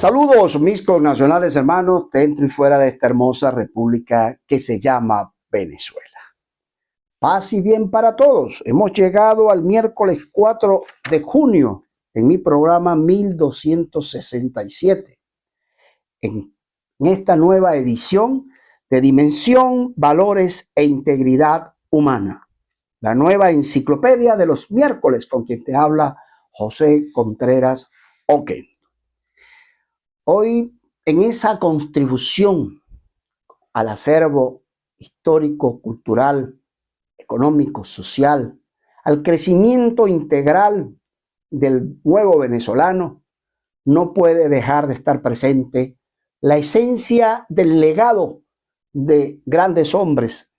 Saludos mis connacionales hermanos dentro y fuera de esta hermosa república que se llama Venezuela. Paz y bien para todos. Hemos llegado al miércoles 4 de junio en mi programa 1267. En esta nueva edición de Dimensión, Valores e Integridad Humana. La nueva enciclopedia de los miércoles con quien te habla José Contreras Oquendo. Hoy, en esa contribución al acervo histórico, cultural, económico, social, al crecimiento integral del nuevo venezolano, no puede dejar de estar presente la esencia del legado de grandes hombres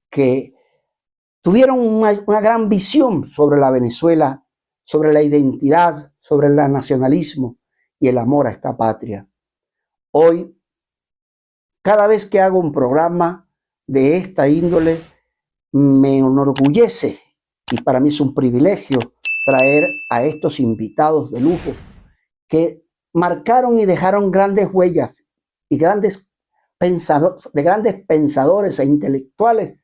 que tuvieron una gran visión sobre la Venezuela, sobre la identidad, sobre el nacionalismo y el amor a esta patria. Hoy, cada vez que hago un programa de esta índole, me enorgullece y para mí es un privilegio traer a estos invitados de lujo que marcaron y dejaron grandes huellas y grandes pensadores e intelectuales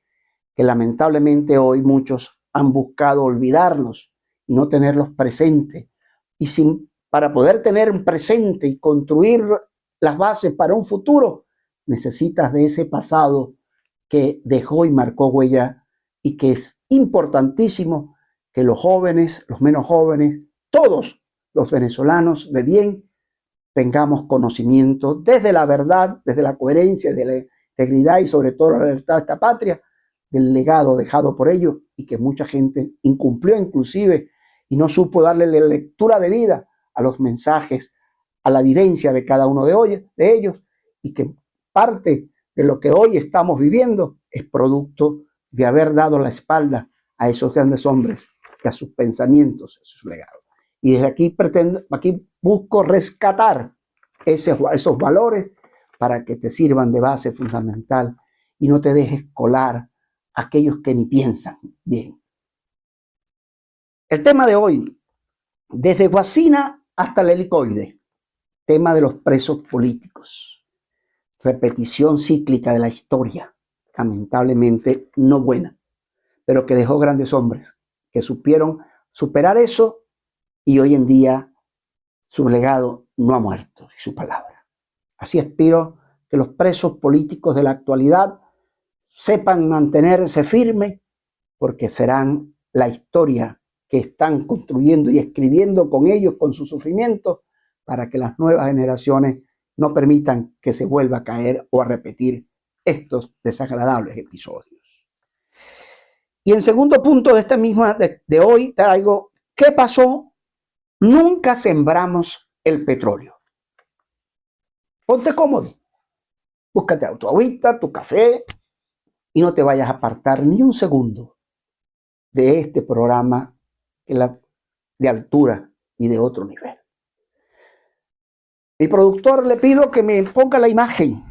que lamentablemente hoy muchos han buscado olvidarlos y no tenerlos presentes. Y para poder tener un presente y construir las bases para un futuro, necesitas de ese pasado que dejó y marcó huella y que es importantísimo que los jóvenes, los menos jóvenes, todos los venezolanos de bien tengamos conocimiento desde la verdad, desde la coherencia, de la integridad y sobre todo la lealtad de esta patria, del legado dejado por ellos y que mucha gente incumplió inclusive y no supo darle la lectura de vida a los mensajes, a la vivencia de cada uno de ellos y que parte de lo que hoy estamos viviendo es producto de haber dado la espalda a esos grandes hombres y a sus pensamientos, a sus legados. Y desde aquí busco rescatar esos valores para que te sirvan de base fundamental y no te dejes colar aquellos que ni piensan bien. El tema de hoy, desde Guasina hasta el Helicoide, tema de los presos políticos, repetición cíclica de la historia, lamentablemente no buena, pero que dejó grandes hombres que supieron superar eso y hoy en día su legado no ha muerto y su palabra. Así aspiro que los presos políticos de la actualidad sepan mantenerse firmes porque serán la historia que están construyendo y escribiendo con ellos, con su sufrimiento, para que las nuevas generaciones no permitan que se vuelva a caer o a repetir estos desagradables episodios. Y en segundo punto de esta misma de hoy traigo, ¿qué pasó? Nunca sembramos el petróleo. Ponte cómodo, búscate tu agüita, tu café y no te vayas a apartar ni un segundo de este programa de altura y de otro nivel. Mi productor le pido que me ponga la imagen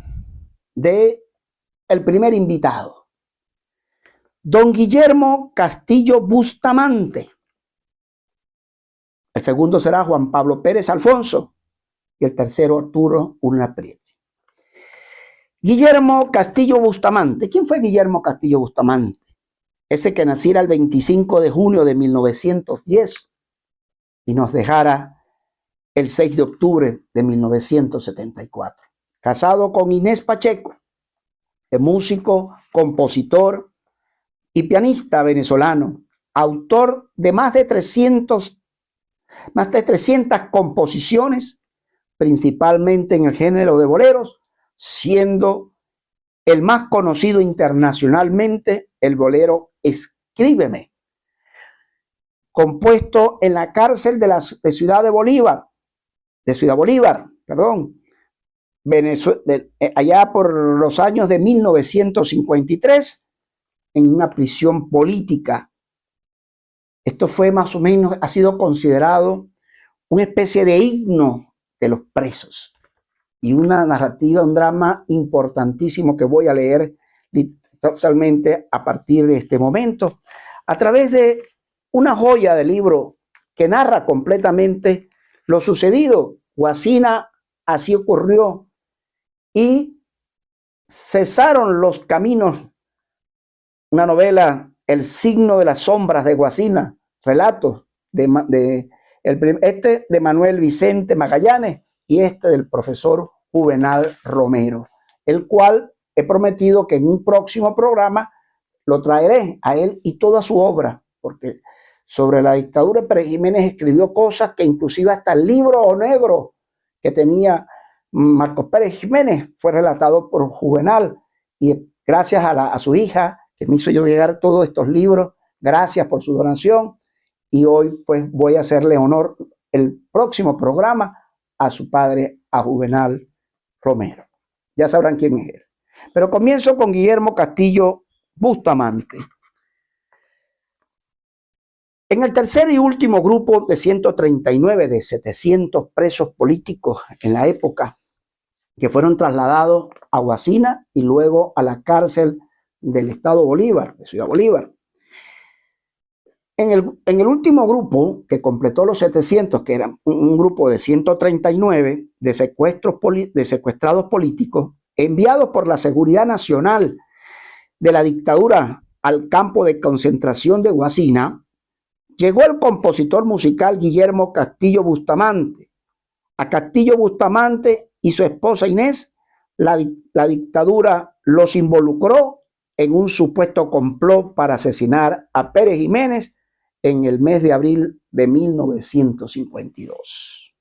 de el primer invitado, don Guillermo Castillo Bustamante. El segundo será Juan Pablo Pérez Alfonso y el tercero Arturo Urna Prieto. Guillermo Castillo Bustamante. ¿Quién fue Guillermo Castillo Bustamante? Ese que naciera el 25 de junio de 1910 y nos dejara el 6 de octubre de 1974. Casado con Inés Pacheco, músico, compositor y pianista venezolano, autor de más de 300 composiciones, principalmente en el género de boleros, siendo el más conocido internacionalmente el bolero Escríbeme, compuesto en la cárcel de Ciudad Bolívar, allá por los años de 1953, en una prisión política. Esto fue más o menos, ha sido considerado una especie de himno de los presos y una narrativa, un drama importantísimo que voy a leer totalmente a partir de este momento, a través de una joya de libro que narra completamente lo sucedido. Guasina así ocurrió y cesaron los caminos. Una novela, El signo de las sombras de Guasina, relatos de Manuel Vicente Magallanes y del profesor Juvenal Romero, el cual he prometido que en un próximo programa lo traeré a él y toda su obra, porque sobre la dictadura de Pérez Jiménez escribió cosas que inclusive hasta el libro negro que tenía Marcos Pérez Jiménez fue relatado por Juvenal, y gracias a su hija que me hizo yo llegar todos estos libros, gracias por su donación, y hoy pues voy a hacerle honor el próximo programa a su padre, a Juvenal Romero. Ya sabrán quién es él. Pero comienzo con Guillermo Castillo Bustamante. En el tercer y último grupo de 139 de 700 presos políticos en la época, que fueron trasladados a Guasina y luego a la cárcel del Estado Bolívar, de Ciudad Bolívar. En el último grupo, que completó los 700, que era un grupo de 139 de secuestrados políticos, enviados por la Seguridad Nacional de la dictadura al campo de concentración de Guasina, llegó el compositor musical Guillermo Castillo Bustamante. A Castillo Bustamante y su esposa Inés, la dictadura los involucró en un supuesto complot para asesinar a Pérez Jiménez en el mes de abril de 1952.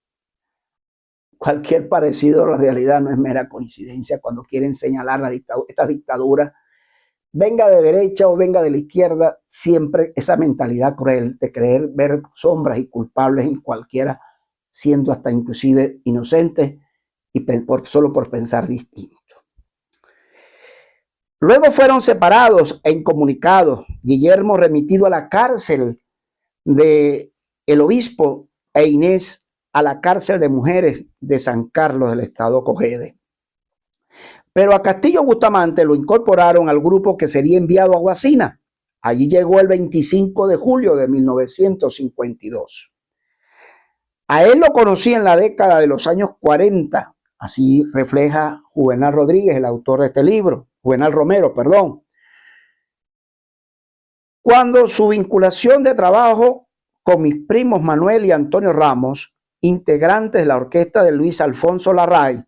Cualquier parecido a la realidad no es mera coincidencia cuando quieren señalar esta dictadura, venga de derecha o venga de la izquierda, siempre esa mentalidad cruel de creer ver sombras y culpables en cualquiera, siendo hasta inclusive inocentes y solo por pensar distinto. Luego fueron separados e incomunicados. Guillermo remitido a la cárcel de el obispo e Inés a la cárcel de mujeres de San Carlos del estado Cogede. Pero a Castillo Bustamante lo incorporaron al grupo que sería enviado a Guasina. Allí llegó el 25 de julio de 1952. A él lo conocí en la década de los años 40, así refleja Juvenal Rodríguez, el autor de este libro, Juvenal Romero, perdón. Cuando su vinculación de trabajo con mis primos Manuel y Antonio Ramos, integrantes de la orquesta de Luis Alfonso Larray,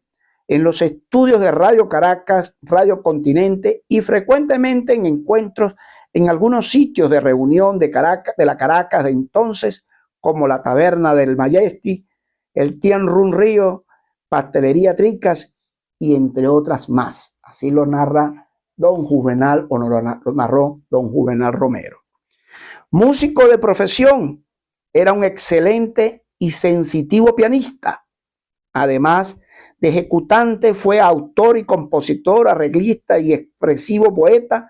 en los estudios de Radio Caracas, Radio Continente y frecuentemente en encuentros en algunos sitios de reunión de la Caracas de entonces, como la Taberna del Majestic, el Tien Run Río, Pastelería Tricas y entre otras más. Así lo narra don Juvenal, o lo narró don Juvenal Romero. Músico de profesión, era un excelente y sensitivo pianista. Además de ejecutante, fue autor y compositor, arreglista y expresivo poeta,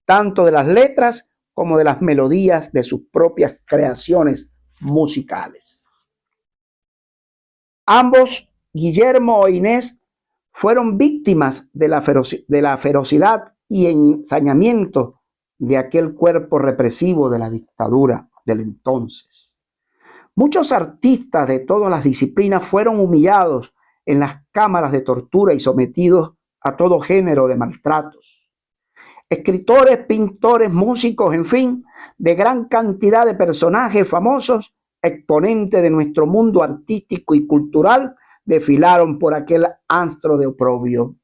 tanto de las letras como de las melodías de sus propias creaciones musicales. Ambos, Guillermo e Inés, fueron víctimas de la ferocidad y ensañamiento de aquel cuerpo represivo de la dictadura del entonces. Muchos artistas de todas las disciplinas fueron humillados en las cámaras de tortura y sometidos a todo género de maltratos. Escritores, pintores, músicos, en fin, de gran cantidad de personajes famosos, exponentes de nuestro mundo artístico y cultural, desfilaron por aquel antro de oprobio.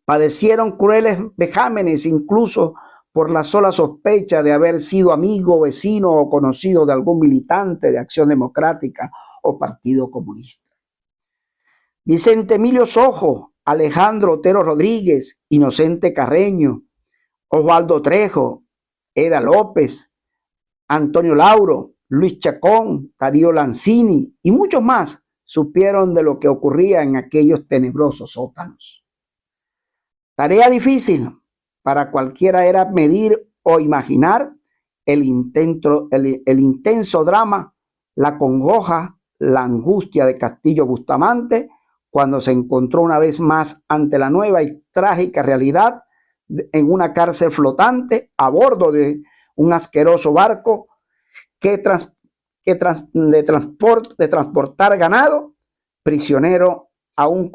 Padecieron crueles vejámenes, incluso por la sola sospecha de haber sido amigo, vecino o conocido de algún militante de Acción Democrática o Partido Comunista. Vicente Emilio Sojo, Alejandro Otero Rodríguez, Inocente Carreño, Osvaldo Trejo, Eda López, Antonio Lauro, Luis Chacón, Darío Lanzini y muchos más supieron de lo que ocurría en aquellos tenebrosos sótanos. Tarea difícil para cualquiera era medir o imaginar el intenso drama, la congoja, la angustia de Castillo Bustamante cuando se encontró una vez más ante la nueva y trágica realidad en una cárcel flotante a bordo de un asqueroso barco de transportar ganado, prisionero en un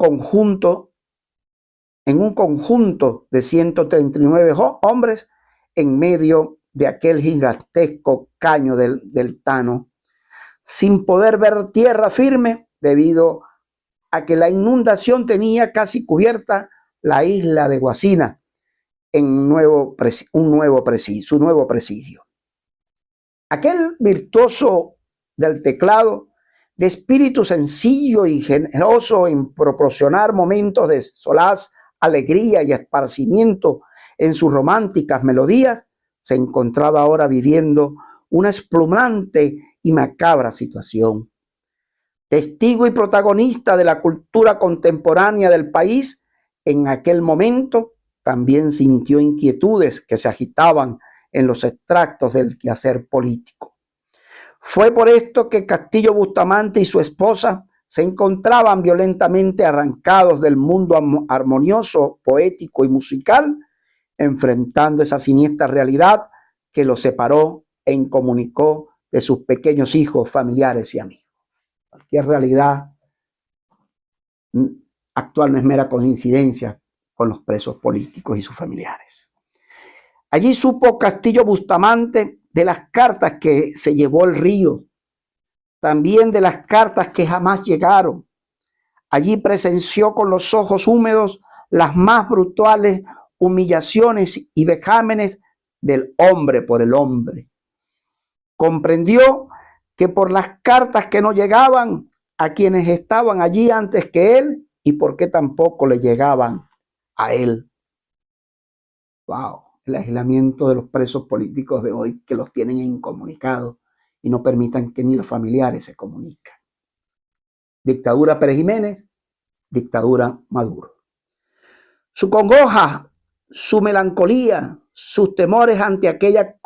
conjunto de 139 hombres en medio de aquel gigantesco caño del Tano, sin poder ver tierra firme debido a que la inundación tenía casi cubierta la isla de Guasina en su nuevo presidio. Aquel virtuoso del teclado, de espíritu sencillo y generoso en proporcionar momentos de solaz, alegría y esparcimiento en sus románticas melodías, se encontraba ahora viviendo una esplumante y macabra situación. Testigo y protagonista de la cultura contemporánea del país, en aquel momento también sintió inquietudes que se agitaban en los extractos del quehacer político. Fue por esto que Castillo Bustamante y su esposa se encontraban violentamente arrancados del mundo armonioso, poético y musical, enfrentando esa siniestra realidad que los separó e incomunicó de sus pequeños hijos, familiares y amigos. Cualquier realidad actual no es mera coincidencia con los presos políticos y sus familiares. Allí supo Castillo Bustamante de las cartas que se llevó el río, también de las cartas que jamás llegaron. Allí presenció con los ojos húmedos las más brutales humillaciones y vejámenes del hombre por el hombre. Comprendió que por las cartas que no llegaban a quienes estaban allí antes que él y por qué tampoco le llegaban a él. Wow, el aislamiento de los presos políticos de hoy, que los tienen incomunicados y no permitan que ni los familiares se comuniquen. Dictadura Pérez Jiménez, dictadura Maduro. Su congoja, su melancolía, sus temores ante aquella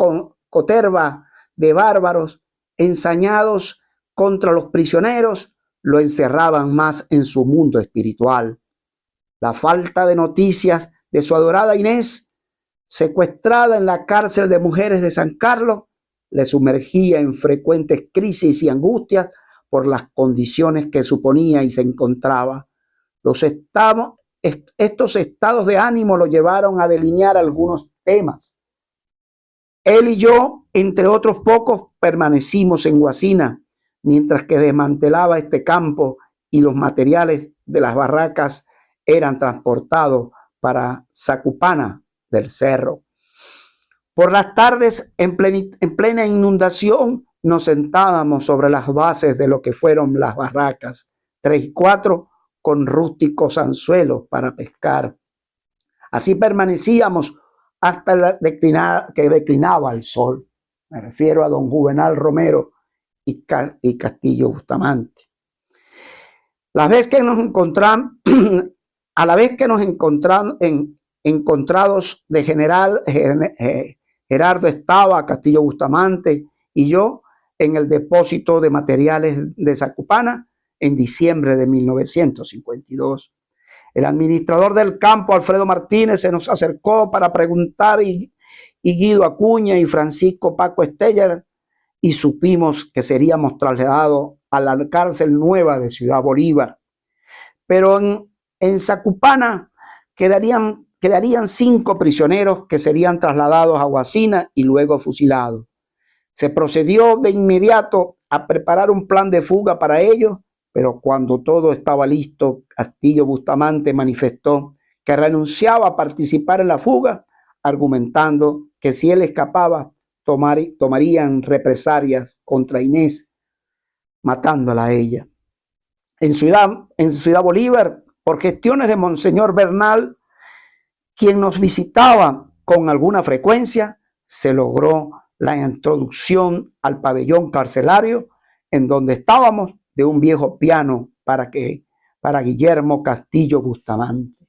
coterva de bárbaros ensañados contra los prisioneros lo encerraban más en su mundo espiritual. La falta de noticias de su adorada Inés, secuestrada en la cárcel de mujeres de San Carlos, le sumergía en frecuentes crisis y angustias por las condiciones que suponía y se encontraba. Estos estados de ánimo lo llevaron a delinear algunos temas. Él y yo, entre otros pocos, permanecimos en Guasina, mientras que desmantelaba este campo y los materiales de las barracas eran transportados para Zacupana del Cerro. Por las tardes, en plena inundación, nos sentábamos sobre las bases de lo que fueron las barracas, 3 y 4, con rústicos anzuelos para pescar. Así permanecíamos hasta que declinaba el sol. Me refiero a don Juvenal Romero y Castillo Bustamante. A la vez que nos encontramos encontrados de general Gerardo Estaba, Castillo Bustamante y yo en el depósito de materiales de Zacupana en diciembre de 1952. El administrador del campo, Alfredo Martínez, se nos acercó para preguntar y Guido Acuña y Francisco Paco Esteller, y supimos que seríamos trasladados a la cárcel nueva de Ciudad Bolívar. Pero en Zacupana quedarían 5 prisioneros que serían trasladados a Guasina y luego fusilados. Se procedió de inmediato a preparar un plan de fuga para ellos, pero cuando todo estaba listo, Castillo Bustamante manifestó que renunciaba a participar en la fuga, argumentando que si él escapaba, tomarían represalias contra Inés, matándola a ella. En Ciudad Bolívar, por gestiones de Monseñor Bernal, quien nos visitaba con alguna frecuencia, se logró la introducción al pabellón carcelario en donde estábamos de un viejo piano para Guillermo Castillo Bustamante.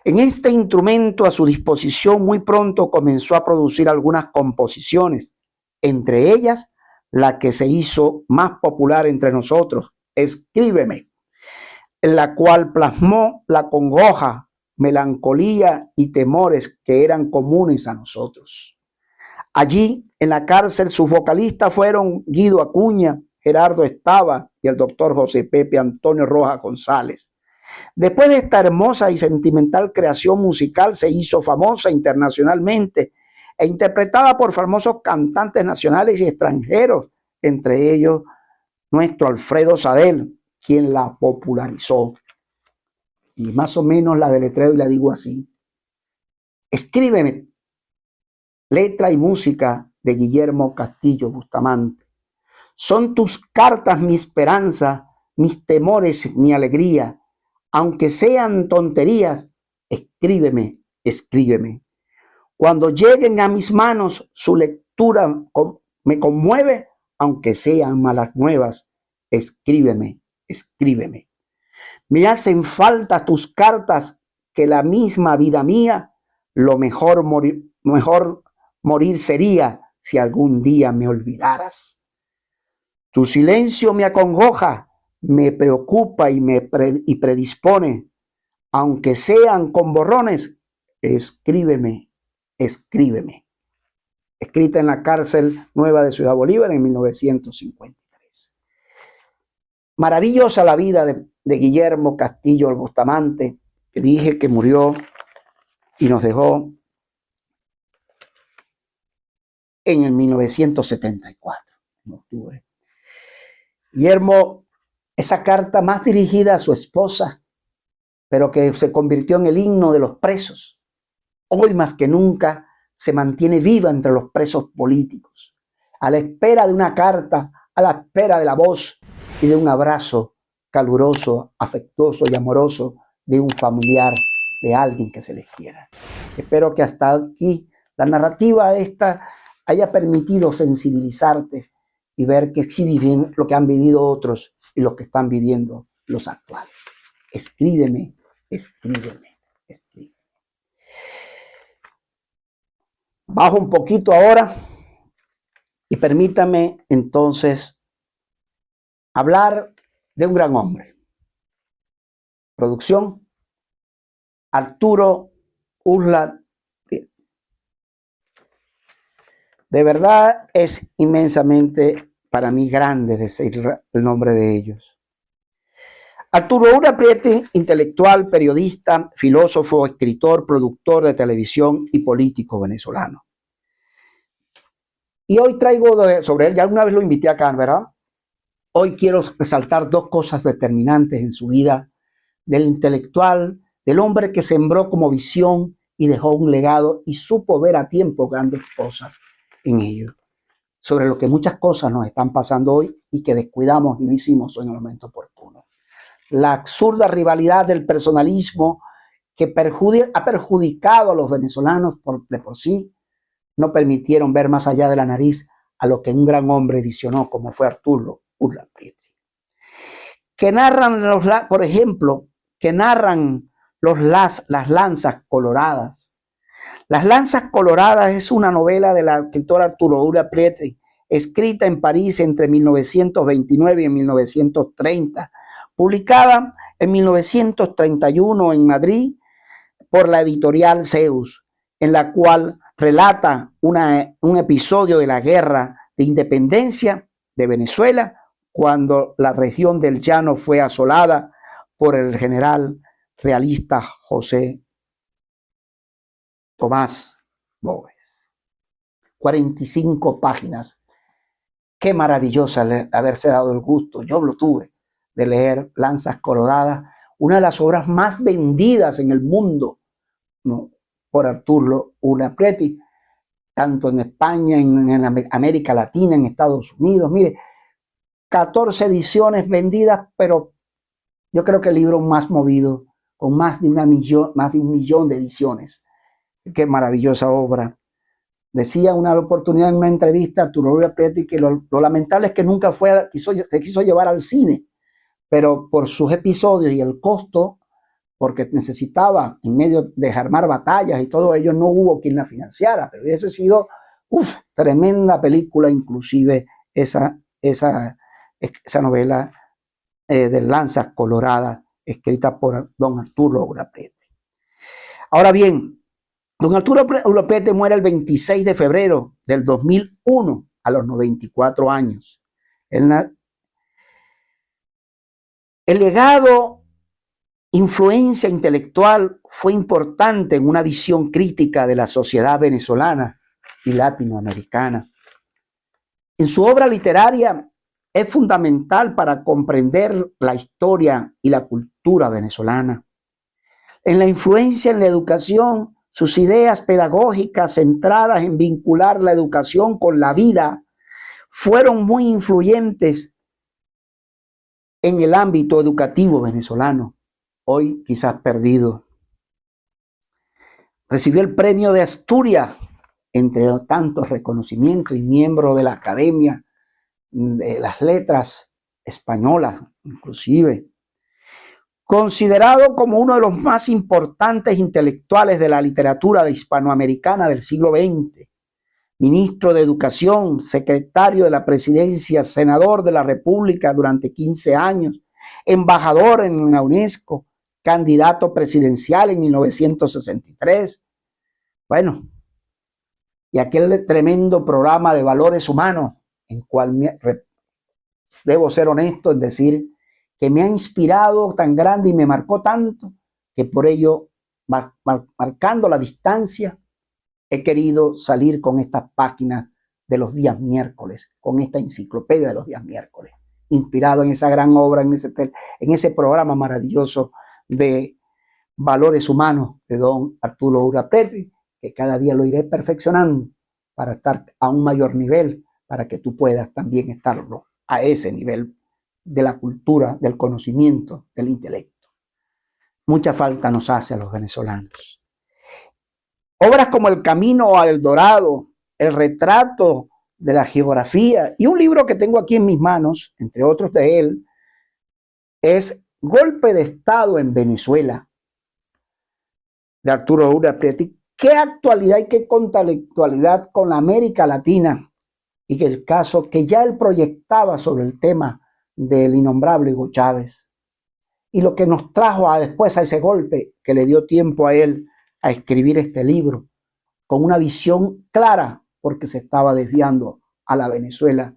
En este instrumento a su disposición muy pronto comenzó a producir algunas composiciones, entre ellas la que se hizo más popular entre nosotros, Escríbeme, en la cual plasmó la congoja, melancolía y temores que eran comunes a nosotros. Allí, en la cárcel, sus vocalistas fueron Guido Acuña, Gerardo Estaba y el doctor José Pepe Antonio Rojas González. Después de esta hermosa y sentimental creación musical, se hizo famosa internacionalmente e interpretada por famosos cantantes nacionales y extranjeros, entre ellos nuestro Alfredo Sadel, quien la popularizó. Y más o menos la deletreo y la digo así. Escríbeme, letra y música de Guillermo Castillo Bustamante. Son tus cartas mi esperanza, mis temores mi alegría. Aunque sean tonterías, escríbeme, escríbeme. Cuando lleguen a mis manos, su lectura me conmueve, aunque sean malas nuevas. Escríbeme, escríbeme. Me hacen falta tus cartas, que la misma vida mía, lo mejor morir sería si algún día me olvidaras. Tu silencio me acongoja, me preocupa y predispone, aunque sean con borrones, escríbeme, escríbeme. Escrita en la cárcel nueva de Ciudad Bolívar en 1953. Maravillosa la vida de Guillermo Castillo Bustamante, que dije que murió y nos dejó en el 1974, en octubre. Guillermo, esa carta más dirigida a su esposa, pero que se convirtió en el himno de los presos, hoy más que nunca se mantiene viva entre los presos políticos, a la espera de una carta, a la espera de la voz y de un abrazo caluroso, afectuoso y amoroso de un familiar, de alguien que se les quiera. Espero que hasta aquí la narrativa esta haya permitido sensibilizarte y ver que sí viven lo que han vivido otros y lo que están viviendo los actuales. Escríbeme, escríbeme, escríbeme. Bajo un poquito ahora y permítame entonces hablar de un gran hombre. Producción, Arturo Uslar. De verdad es inmensamente para mí grande decir el nombre de ellos. Arturo Uslar Prieto, intelectual, periodista, filósofo, escritor, productor de televisión y político venezolano. Y hoy traigo sobre él, ya una vez lo invité acá, ¿verdad? Hoy quiero resaltar dos cosas determinantes en su vida del intelectual, del hombre que sembró como visión y dejó un legado y supo ver a tiempo grandes cosas en ello, sobre lo que muchas cosas nos están pasando hoy y que descuidamos y no hicimos en el momento oportuno. La absurda rivalidad del personalismo que ha perjudicado a los venezolanos de por sí, no permitieron ver más allá de la nariz a lo que un gran hombre visionó, como fue Arturo Uslar Prieto. Que narran, por ejemplo, las lanzas coloradas. Las lanzas coloradas es una novela del escritor Arturo Uslar Prieto, escrita en París entre 1929 y 1930, publicada en 1931 en Madrid por la editorial Zeus, en la cual relata un episodio de la guerra de independencia de Venezuela, cuando la región del Llano fue asolada por el general realista José Tomás Boves. 45 páginas. Qué maravillosa haberse dado el gusto, yo lo tuve, de leer Lanzas Coloradas, una de las obras más vendidas en el mundo, ¿no?, por Arturo Uslar Prieto, tanto en España, en América Latina, en Estados Unidos. Mire, 14 ediciones vendidas, pero yo creo que el libro más movido, con más de un millón de ediciones. Qué maravillosa obra. Decía una oportunidad en una entrevista Arturo Uslar Prieto que lo lamentable es que nunca se quiso llevar al cine, pero por sus episodios y el costo, porque necesitaba, en medio de armar batallas y todo ello, no hubo quien la financiara, pero hubiese sido tremenda película, inclusive esa novela de Lanzas Coloradas, escrita por don Arturo Uslar Prieto. Ahora bien, don Arturo Uslar Prieto muere el 26 de febrero del 2001 a los 94 años. Él El legado, influencia intelectual fue importante en una visión crítica de la sociedad venezolana y latinoamericana. En su obra literaria es fundamental para comprender la historia y la cultura venezolana. En la influencia en la educación, sus ideas pedagógicas centradas en vincular la educación con la vida fueron muy influyentes en el ámbito educativo venezolano, hoy quizás perdido. Recibió el Premio de Asturias, entre tantos reconocimientos, y miembro de la Academia de las Letras Españolas, inclusive. Considerado como uno de los más importantes intelectuales de la literatura hispanoamericana del siglo XX, ministro de Educación, secretario de la Presidencia, senador de la República durante 15 años, embajador en la UNESCO, candidato presidencial en 1963. Bueno, y aquel tremendo programa de valores humanos, en cual debo ser honesto en decir que me ha inspirado tan grande y me marcó tanto que por ello, marcando la distancia, he querido salir con esta página de los días miércoles, con esta enciclopedia de los días miércoles, inspirado en esa gran obra, en ese programa maravilloso de valores humanos de don Arturo Ura-Petri, que cada día lo iré perfeccionando para estar a un mayor nivel, para que tú puedas también estarlo a ese nivel de la cultura, del conocimiento, del intelecto. Mucha falta nos hace a los venezolanos. Obras como El Camino a El Dorado, El Retrato de la Geografía, y un libro que tengo aquí en mis manos, entre otros de él, es Golpe de Estado en Venezuela, de Arturo Ura-Petri. Qué actualidad y qué contextualidad con la América Latina, y que el caso que ya él proyectaba sobre el tema del innombrable Hugo Chávez, y lo que nos trajo después a ese golpe que le dio tiempo a él a escribir este libro, con una visión clara, porque se estaba desviando a la Venezuela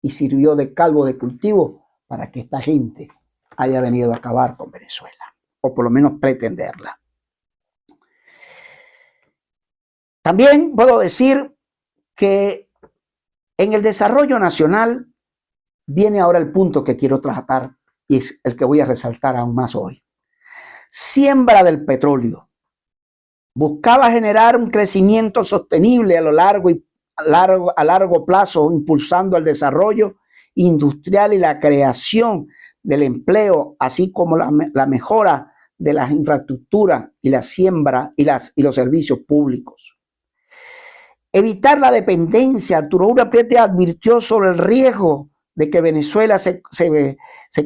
y sirvió de caldo de cultivo para que esta gente haya venido a acabar con Venezuela, o por lo menos pretenderla. También puedo decir que en el desarrollo nacional viene ahora el punto que quiero tratar y es el que voy a resaltar aún más hoy. Siembra del petróleo. Buscaba generar un crecimiento sostenible a largo plazo, impulsando el desarrollo industrial y la creación del empleo, así como la mejora de las infraestructuras y la siembra y los servicios públicos. Evitar la dependencia. Arturo Ura-Petri advirtió sobre el riesgo de que Venezuela se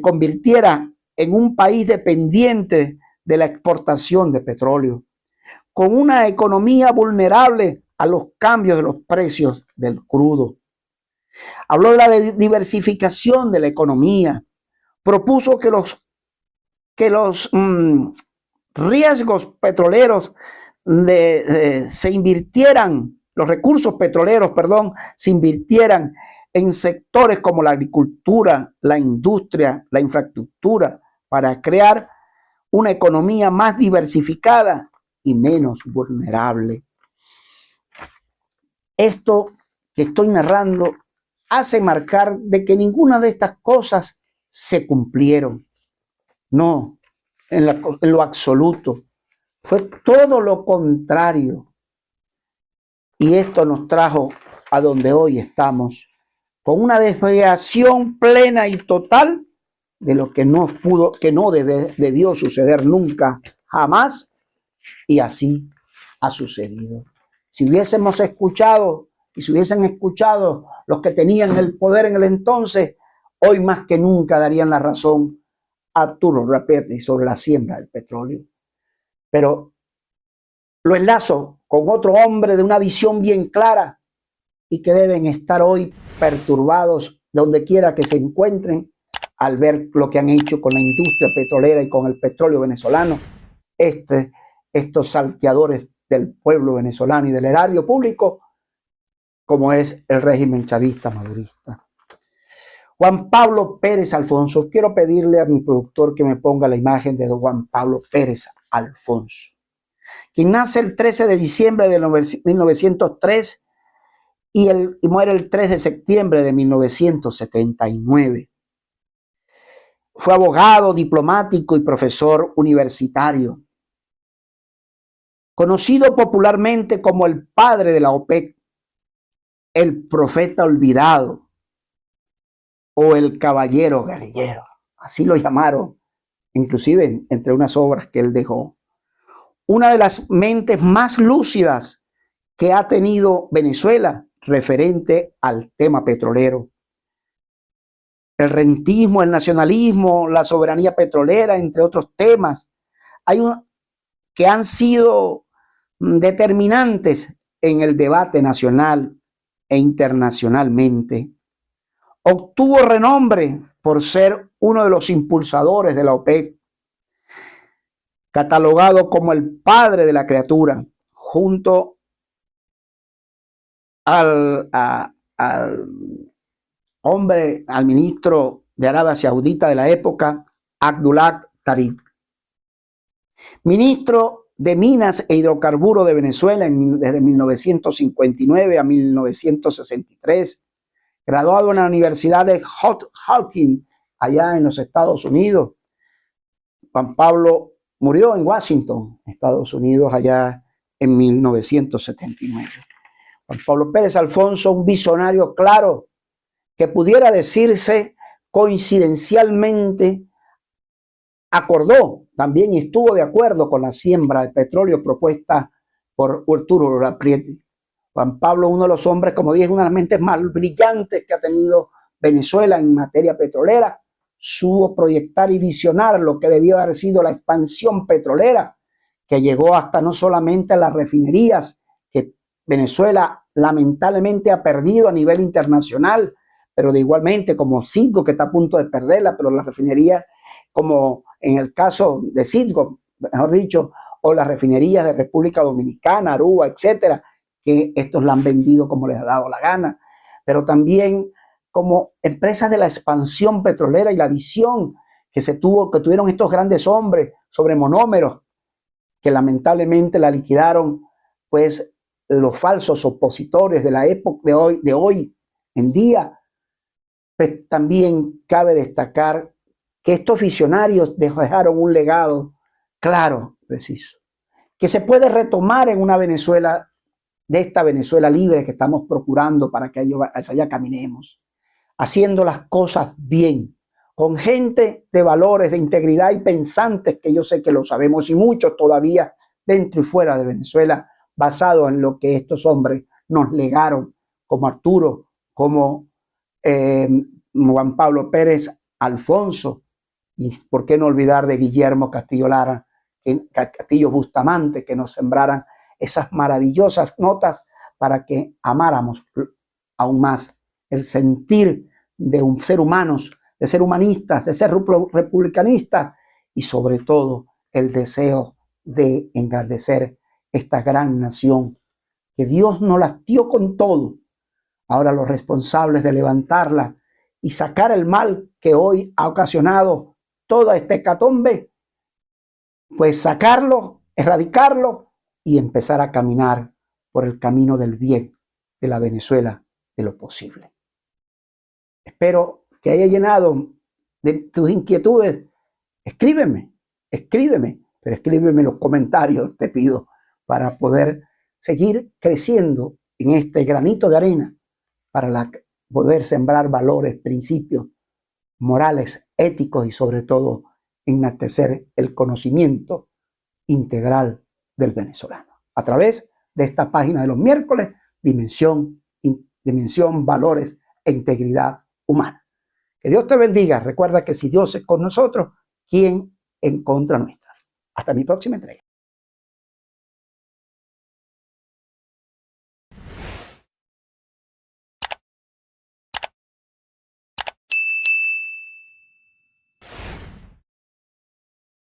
convirtiera en un país dependiente de la exportación de petróleo, con una economía vulnerable a los cambios de los precios del crudo. Habló de la diversificación de la economía. Propuso que los riesgos petroleros se invirtieran, los recursos petroleros, se invirtieran en sectores como la agricultura, la industria, la infraestructura, para crear una economía más diversificada y menos vulnerable. Esto que estoy narrando hace marcar de que ninguna de estas cosas se cumplieron. No, en lo absoluto. Fue todo lo contrario. Y esto nos trajo a donde hoy estamos, con una desviación plena y total de lo que no debió suceder nunca, jamás, y así ha sucedido. Si hubiésemos escuchado, y si hubiesen escuchado los que tenían el poder en el entonces, hoy más que nunca darían la razón a Arturo Ura-Petri sobre la siembra del petróleo. Pero lo enlazo con otro hombre de una visión bien clara y que deben estar hoy perturbados donde quiera que se encuentren al ver lo que han hecho con la industria petrolera y con el petróleo venezolano, estos salteadores del pueblo venezolano y del erario público, como es el régimen chavista madurista. Juan Pablo Pérez Alfonso. Quiero pedirle a mi productor que me ponga la imagen de don Juan Pablo Pérez Alfonso, quien nace el 13 de diciembre de 1903 y muere el 3 de septiembre de 1979. Fue abogado, diplomático y profesor universitario. Conocido popularmente como el padre de la OPEC, el profeta olvidado o el caballero guerrillero. Así lo llamaron, inclusive entre unas obras que él dejó. Una de las mentes más lúcidas que ha tenido Venezuela referente al tema petrolero. El rentismo, el nacionalismo, la soberanía petrolera, entre otros temas, que han sido determinantes en el debate nacional e internacionalmente. Obtuvo renombre por ser uno de los impulsadores de la OPEC, catalogado como el padre de la criatura, junto al ministro de Arabia Saudita de la época, Abdullah Tariq. Ministro de Minas e Hidrocarburos de Venezuela desde 1959 a 1963, graduado en la Universidad de Hawking, allá en los Estados Unidos. Juan Pablo murió en Washington, Estados Unidos, allá en 1979. Juan Pablo Pérez Alfonso, un visionario claro, que pudiera decirse coincidencialmente, acordó también y estuvo de acuerdo con la siembra de petróleo propuesta por Arturo Laprieti. Juan Pablo, uno de los hombres, como dije, una de las mentes más brillantes que ha tenido Venezuela en materia petrolera, supo proyectar y visionar lo que debió haber sido la expansión petrolera, que llegó hasta no solamente a las refinerías, que Venezuela lamentablemente ha perdido a nivel internacional, pero de igualmente como Citgo, que está a punto de perderla, pero las refinerías, como en el caso de Citgo, mejor dicho, o las refinerías de República Dominicana, Aruba, etcétera, que estos la han vendido como les ha dado la gana, pero también como empresas de la expansión petrolera y la visión que tuvieron estos grandes hombres sobre monómeros, que lamentablemente la liquidaron, pues, los falsos opositores de la época de hoy en día. Pues también cabe destacar que estos visionarios dejaron un legado claro, preciso, que se puede retomar en una Venezuela, de esta Venezuela libre que estamos procurando para que hacia allá caminemos, haciendo las cosas bien, con gente de valores, de integridad y pensantes, que yo sé que lo sabemos y muchos todavía dentro y fuera de Venezuela, basado en lo que estos hombres nos legaron, como Arturo, como Juan Pablo Pérez Alfonso, y por qué no olvidar de Guillermo Castillo Lara, Castillo Bustamante, que nos sembraran esas maravillosas notas para que amáramos aún más el sentir de un ser humanos, de ser humanistas, de ser republicanistas y sobre todo el deseo de engrandecer esta gran nación que Dios nos la dio con todo. Ahora los responsables de levantarla y sacar el mal que hoy ha ocasionado toda esta hecatombe, pues sacarlo, erradicarlo y empezar a caminar por el camino del bien de la Venezuela de lo posible. Espero que haya llenado de tus inquietudes. Escríbeme, pero escríbeme en los comentarios, te pido, para poder seguir creciendo en este granito de arena, para poder sembrar valores, principios morales, éticos y sobre todo enaltecer el conocimiento integral del venezolano. A través de esta página de los miércoles, Dimensión, Valores e Integridad Humana. Que Dios te bendiga. Recuerda que si Dios es con nosotros, ¿quién en contra nuestra? Hasta mi próxima entrega.